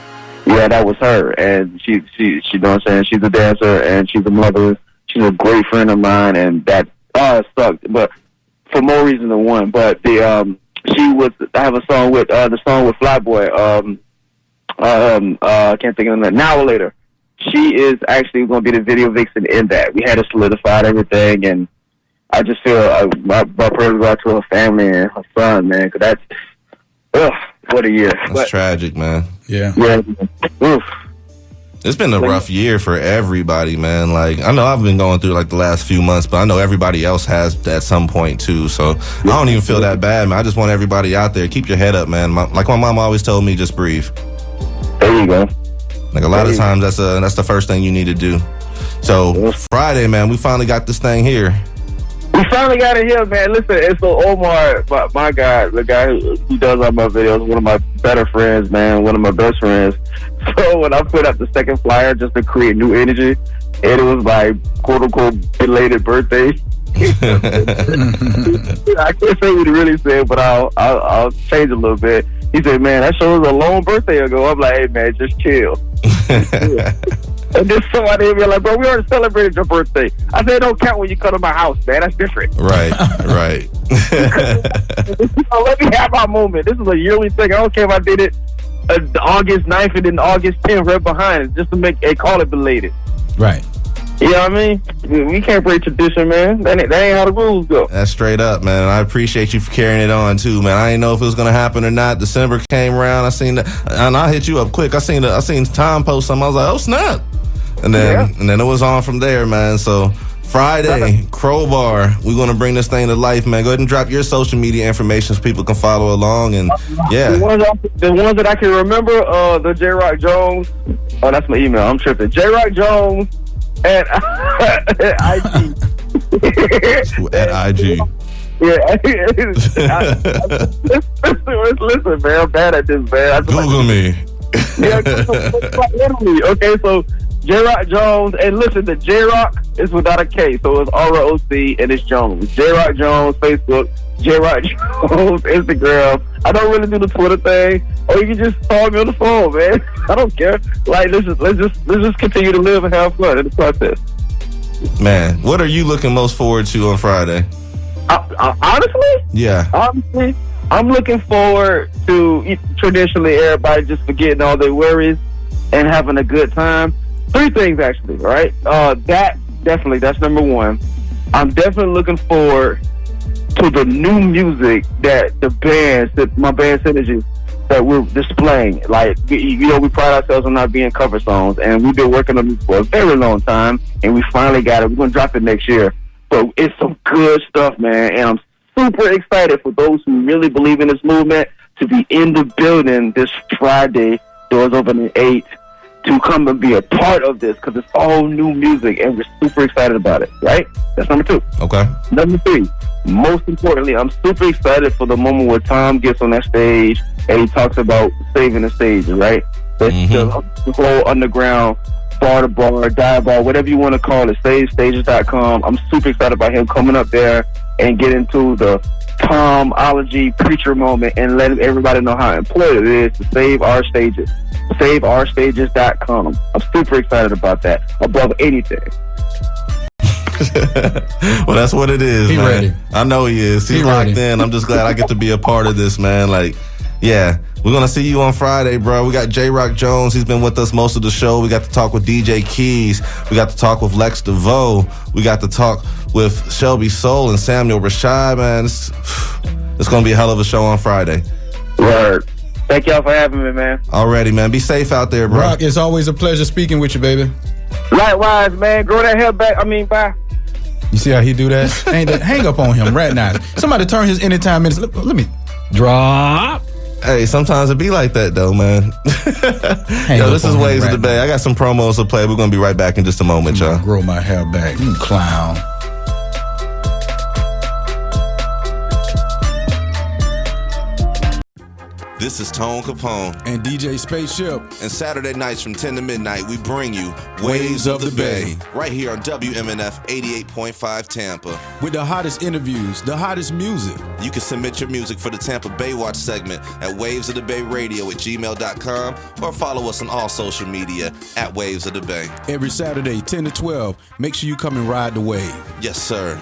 Yeah, that was her, and she you know what I'm saying? She's a dancer, and she's a mother. She's a great friend of mine, and that sucked, but for more reason than one. But I have a song with the song with Flyboy. I can't think of that. Now or Later. She is actually going to be the video vixen in that. We had to solidify everything, and I just feel my prayers go out to her family and her son, man, because what a year. That's tragic, man. Yeah. Oof. It's been a rough year for everybody, man. Like, I know I've been going through like the last few months, but I know everybody else has at some point too. So I don't even feel that bad, man. I just want everybody out there, keep your head up, man. Like my mom always told me, just breathe. There you go. Like a lot of times, that's the first thing you need to do. So Friday, man, we finally got this thing here. We finally got it here, man. Listen, it's so Omar, my guy, the guy who does all my videos, one of my better friends, man, one of my best friends. So when I put up the second flyer just to create new energy, and it was my quote-unquote belated birthday. I can't say what he really said, but I'll change a little bit. He said, man, that show was a long birthday ago. I'm like, hey, man, just chill. And then somebody hit me like, bro, we already celebrated your birthday. I said, it don't count when you come to my house, man. That's different. Right. Let me have my moment. This is a yearly thing. I don't care if I did it August 9th and then August 10th right behind it, just to call it belated. Right. You know what I mean? We can't break tradition, man. That ain't how the rules go. That's straight up, man. I appreciate you for carrying it on too, man. I didn't know if it was gonna happen or not. December came around. I seen that, and I hit you up quick. I seen Tom post something. I was like, oh snap, and then it was on from there, man. So Friday, Crowbar, we're gonna bring this thing to life, man. Go ahead and drop your social media information so people can follow along, and yeah. The ones that I can remember, the Jroc Jones. Oh, that's my email. I'm tripping. Jroc Jones. At IG. At IG. Yeah. Listen, man, I'm bad at this, man. Google me. Yeah, literally. Okay, so Jroc Jones, and listen, the Jroc is without a K, so it's R-O-C and it's Jones. Jroc Jones, Facebook, Jroc Jones, Instagram. I don't really do the Twitter thing, or you can just call me on the phone, man. I don't care. Like, let's just continue to live and have fun in the process. Man, what are you looking most forward to on Friday? Honestly? Yeah. Honestly, I'm looking forward to traditionally everybody just forgetting all their worries and having a good time. 3 things actually, right? That's number 1. I'm definitely looking forward to the new music that my band Synergy, that we're displaying. Like, we pride ourselves on not being cover songs, and we've been working on this for a very long time, and we finally got it. We're gonna drop it next year. So it's some good stuff, man, and I'm super excited for those who really believe in this movement to be in the building this Friday, doors open at 8, to come and be a part of this, because it's all new music, and we're super excited about it, right? That's number 2. Okay. Number 3, most importantly, I'm super excited for the moment where Tom gets on that stage and he talks about saving the stage, right? The whole underground, bar to bar, dive bar, whatever you want to call it, savestages.com. I'm super excited about him coming up there and get into the Tomology preacher moment and letting everybody know how important it is to save our stages. SaveOurStages.com. I'm super excited about that above anything. Well, that's what it is, man. Ready. I know he is. He's locked in. I'm just glad I get to be a part of this, man. Like, yeah, we're going to see you on Friday, bro. We got Jroc Jones. He's been with us most of the show. We got to talk with DJ Qeys. We got to talk with Lex DeVeaux. We got to talk with Shelby Sol and Samuel Rashad, man. It's going to be a hell of a show on Friday. Word. Thank y'all for having me, man. Alrighty, man. Be safe out there, bro. Rock, it's always a pleasure speaking with you, baby. Likewise, man. Grow that hair back. Bye. You see how he do that? Hang up on him right now. Somebody turn his anytime minutes. Let me drop. Hey, sometimes it be like that, though, man. Yo, this is Waves of the Bay. I got some promos to play. We're going to be right back in just a moment, y'all. Grow my hair back. You clown. This is Tone Kapone. And DJ Spaceship. And Saturday nights from 10 to midnight, we bring you Waves of the Bay. Right here on WMNF 88.5 Tampa. With the hottest interviews, the hottest music. You can submit your music for the Tampa Bay Watch segment at wavesofthebay.radio@gmail.com or follow us on all social media at Waves of the Bay. Every Saturday, 10 to 12. Make sure you come and ride the wave. Yes, sir.